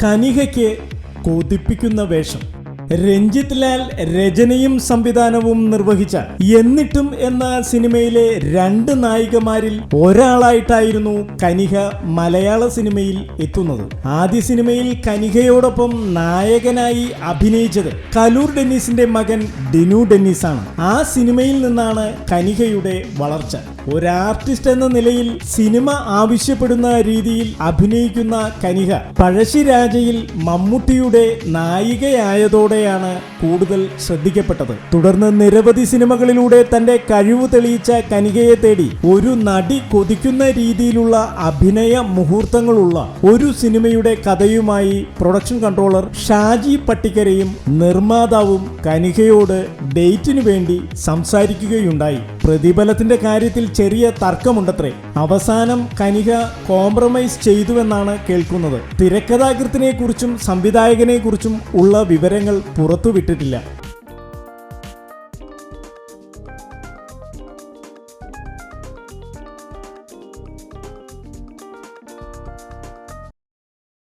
കനികയ്ക്ക് കൊതിപ്പിക്കുന്ന വേഷം. രഞ്ജിത്ത് ലാൽ രചനയും സംവിധാനവും നിർവഹിച്ച എന്നിട്ടും എന്ന സിനിമയിലെ 2 നായികമാരിൽ ഒരാളായിട്ടായിരുന്നു കനിക മലയാള സിനിമയിൽ എത്തുന്നത്. ആദ്യ സിനിമയിൽ കനികയോടൊപ്പം നായകനായി അഭിനയിച്ചത് കലൂർ ഡെന്നീസിന്റെ മകൻ ഡിനു ഡെന്നീസ് ആണ്. ആ സിനിമയിൽ നിന്നാണ് കനികയുടെ വളർച്ച. ഒരു ആർട്ടിസ്റ്റ് എന്ന നിലയിൽ സിനിമ ആവശ്യപ്പെടുന്ന രീതിയിൽ അഭിനയിക്കുന്ന കനിക പഴശ്ശിരാജയിൽ മമ്മൂട്ടിയുടെ നായികയായതോടെയാണ് കൂടുതൽ ശ്രദ്ധിക്കപ്പെട്ടത്. തുടർന്ന് നിരവധി സിനിമകളിലൂടെ തന്റെ കഴിവ് തെളിയിച്ച കനികയെ തേടി ഒരു നടി കൊതിക്കുന്ന രീതിയിലുള്ള അഭിനയ മുഹൂർത്തങ്ങളുള്ള ഒരു സിനിമയുടെ കഥയുമായി പ്രൊഡക്ഷൻ കൺട്രോളർ ഷാജി പട്ടിക്കരയും നിർമ്മാതാവും കനികയോട് ഡേറ്റിനു വേണ്ടി സംസാരിക്കുകയുണ്ടായി. പ്രതിഫലത്തിന്റെ കാര്യത്തിൽ ചെറിയ തർക്കമുണ്ടത്രേ. അവസാനം കനിക കോംപ്രമൈസ് ചെയ്തുവെന്നാണ് കേൾക്കുന്നത്. തിരക്കഥാകൃത്തിനെ കുറിച്ചും സംവിധായകനെ കുറിച്ചും ഉള്ള വിവരങ്ങൾ പുറത്തുവിട്ടിട്ടില്ല.